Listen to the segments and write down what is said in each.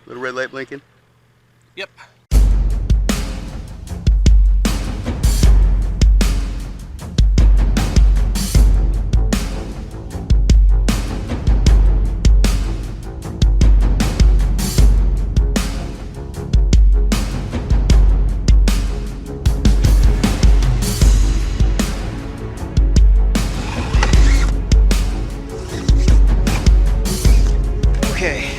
Little red light blinking? Yep. Okay.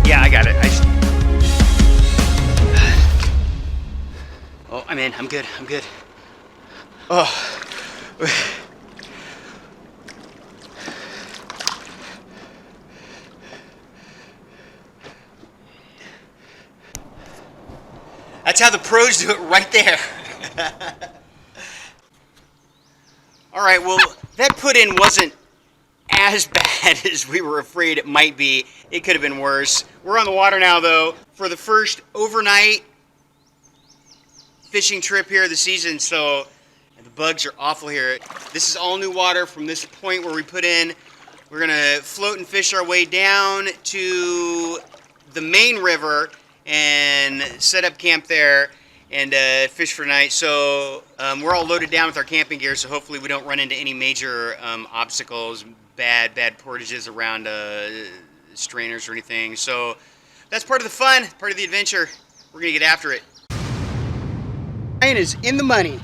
Yeah, I got it. Oh, I'm in. I'm good. I'm good. Oh. That's how the pros do it right there. All right, well, that put-in wasn't as bad as we were afraid it might be. It could have been worse. We're on the water now, though, for the first overnight fishing trip here of the season, so the bugs are awful here. This is all new water from this point where we put in. We're gonna float and fish our way down to the main river and set up camp there and fish for the night. So we're all loaded down with our camping gear, so hopefully we don't run into any major obstacles, bad portages around strainers or anything. So that's part of the fun, part of the adventure. We're gonna get after it. Ryan is in the money.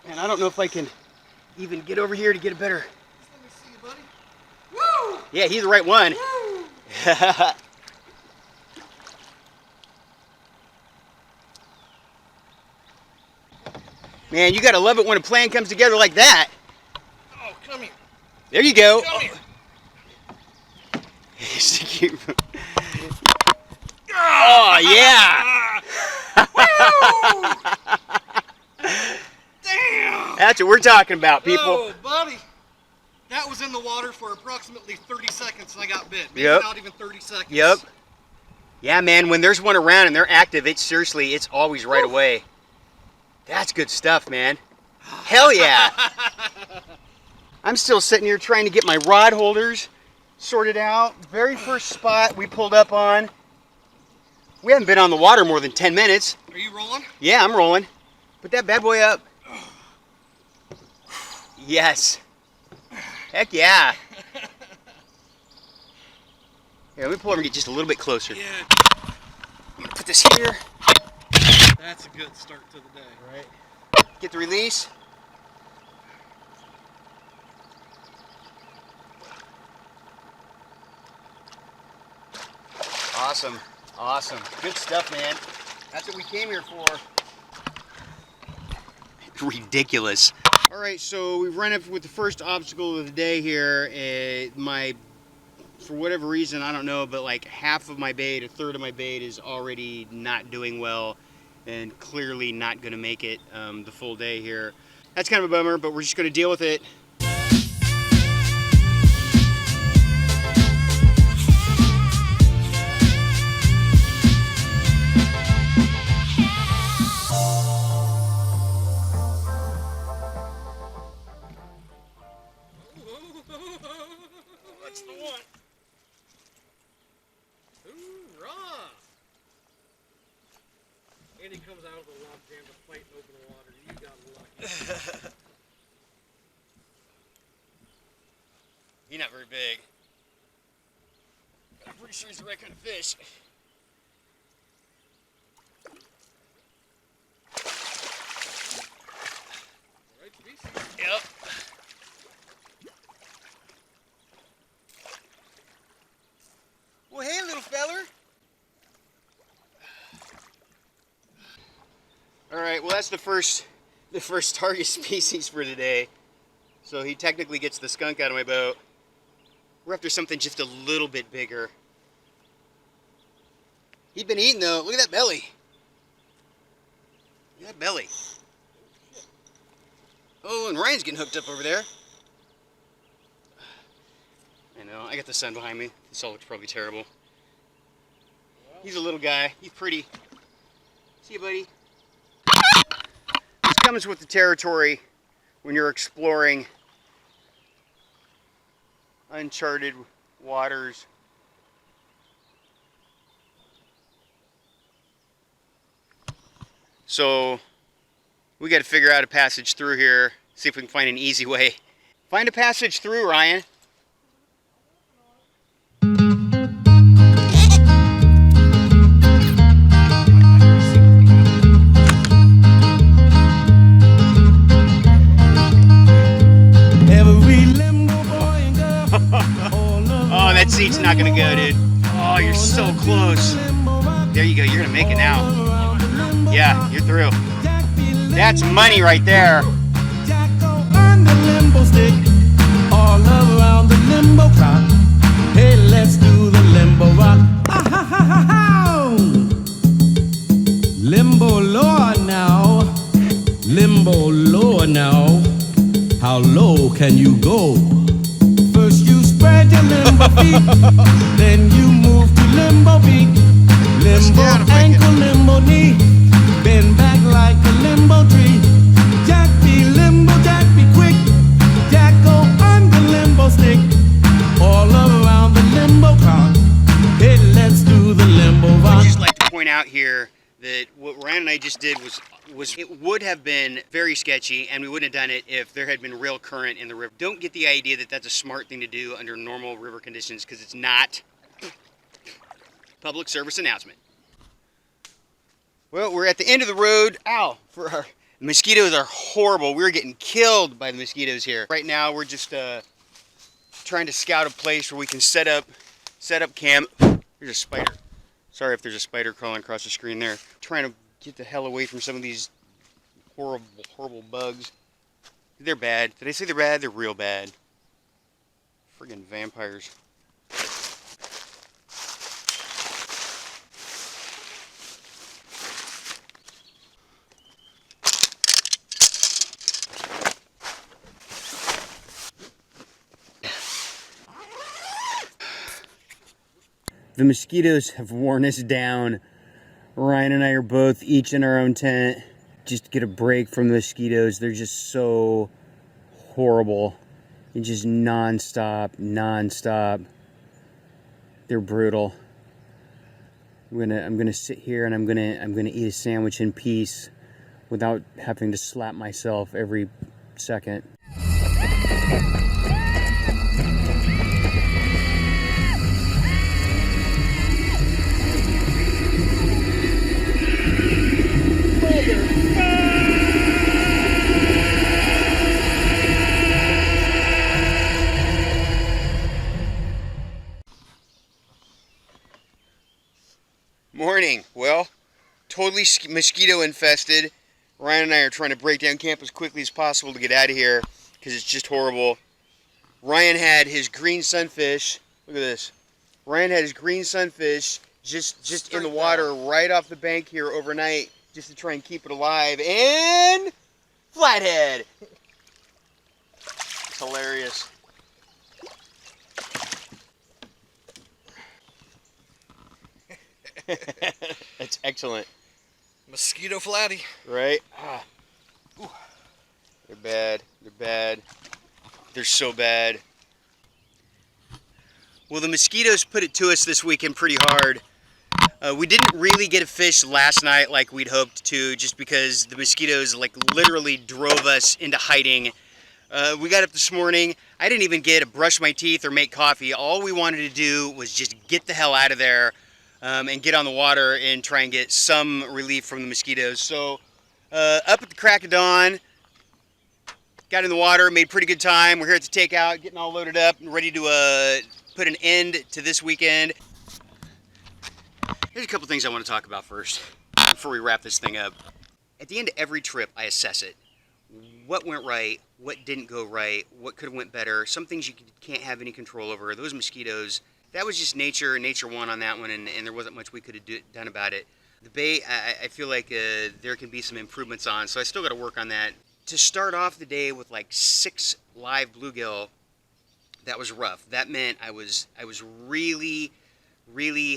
And I don't know if I can even get over here to get a better. Let me see you, buddy. Woo! Yeah, he's the right one. Woo! Man, you gotta love it when a plan comes together like that. Oh, come here. There you go. Come here. Oh, yeah. Damn! That's what we're talking about, people. Oh, buddy. That was in the water for approximately 30 seconds and I got bit. Maybe Yep. not even 30 seconds. Yep. Yeah, man, when there's one around and they're active, it's always right away. That's good stuff, man. Hell yeah. I'm still sitting here trying to get my rod holders sorted out. Very first spot we pulled up on. We haven't been on the water more than 10 minutes. Are you rolling? Yeah, I'm rolling. Put that bad boy up. Yes. Heck yeah. Here, let me pull over and get just a little bit closer. Yeah. I'm gonna put this here. That's a good start to the day. Right. Get the release. Awesome. Awesome. Good stuff, man. That's what we came here for. Ridiculous. All right, so we've run up with the first obstacle of the day here. For whatever reason, I don't know, but like half of my bait, a third of my bait is already not doing well and clearly not going to make it the full day here. That's kind of a bummer, but we're just going to deal with it. That's the one. Hoorah! And he comes out of the log jam to fight in open water. You got lucky. He's not very big. But I'm pretty sure he's the right kind of fish. Right species. Yep. Well, hey, little feller. All right, well, that's the first target species for today. So he technically gets the skunk out of my boat. We're after something just a little bit bigger. He'd been eating though. Look at that belly. Look at that belly. Oh, and Ryan's getting hooked up over there. I know, I got the sun behind me. This all looks probably terrible. He's a little guy. He's pretty. See you, buddy. This comes with the territory when you're exploring uncharted waters. So we got to figure out a passage through here, see if we can find an easy way. Find a passage through, Ryan. Oh, that seat's not gonna go, dude. Oh, you're so close. There you go, you're gonna make it now. Yeah, you're through. That's money right there. All around the limbo clock. Hey, let's do the limbo rock. Limbo lower now. Limbo lower now. How low can you go? First you spread your limbo feet, then you move to limbo beat. Limbo ankle, limbo knee, bend back like a limbo tree. Jack be limbo, Jack be quick. Jack go under limbo stick. All around the limbo clock. Hey, let's do the limbo rock. I'd just like to point out here that what Ryan and I just did was it would have been very sketchy, and we wouldn't have done it if there had been real current in the river. Don't get the idea that that's a smart thing to do under normal river conditions, because it's not. Public service announcement. Well, we're at the end of the road. Ow! The mosquitoes are horrible. We're getting killed by the mosquitoes here. Right now, we're just trying to scout a place where we can set up camp. There's a spider. Sorry if there's a spider crawling across the screen there. Trying to get the hell away from some of these horrible, horrible bugs. They're bad. Did I say they're bad? They're real bad. Friggin' vampires. The mosquitoes have worn us down. Ryan and I are both each in our own tent just to get a break from the mosquitoes. They're just so horrible. And just non-stop. They're brutal. I'm gonna sit here and I'm gonna eat a sandwich in peace without having to slap myself every second. Morning. Well, totally mosquito infested. Ryan and I are trying to break down camp as quickly as possible to get out of here because it's just horrible. Ryan had his green sunfish. Look at this. Ryan had his green sunfish just in the water right off the bank here overnight just to try and keep it alive. And flathead. It's hilarious. That's excellent. Mosquito flatty. Right? Ooh. They're bad. They're bad. They're so bad. Well, the mosquitoes put it to us this weekend pretty hard. We didn't really get a fish last night like we'd hoped to, just because the mosquitoes like literally drove us into hiding. We got up this morning. I didn't even get to brush my teeth or make coffee. All we wanted to do was just get the hell out of there. And get on the water and try and get some relief from the mosquitoes. So up at the crack of dawn, got in the water, made pretty good time. We're here at the takeout, getting all loaded up and ready to put an end to this weekend. Here's a couple things I want to talk about first before we wrap this thing up. At the end of every trip, I assess it. What went right? What didn't go right? What could have went better? Some things you can't have any control over. Those mosquitoes. That was just nature. Nature won on that one, and there wasn't much we could have done about it. The bait, I feel like there can be some improvements on, so I still got to work on that. To start off the day with like 6 live bluegill, that was rough. That meant I was really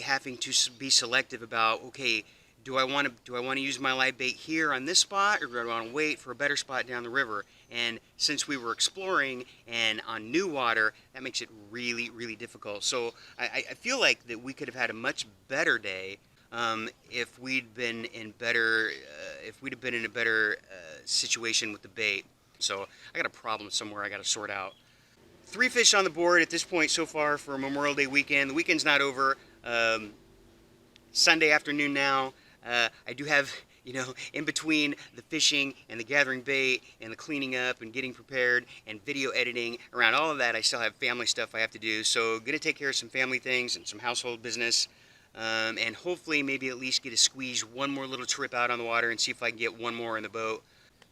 having to be selective about, okay, do I want to use my live bait here on this spot, or do I want to wait for a better spot down the river? And since we were exploring and on new water, that makes it really difficult. So I feel like that we could have had a much better day if we'd been in a better situation with the bait. So I got a problem somewhere I got to sort out. 3 fish on the board at this point so far for Memorial Day weekend. The weekend's not over. Sunday afternoon now. I do have, in between the fishing and the gathering bait and the cleaning up and getting prepared and video editing, around all of that I still have family stuff I have to do. So gonna take care of some family things and some household business. And hopefully maybe at least get to squeeze one more little trip out on the water and see if I can get one more in the boat.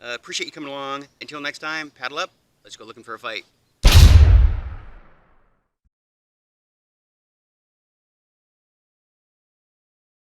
Appreciate you coming along. Until next time, paddle up. Let's go looking for a fight.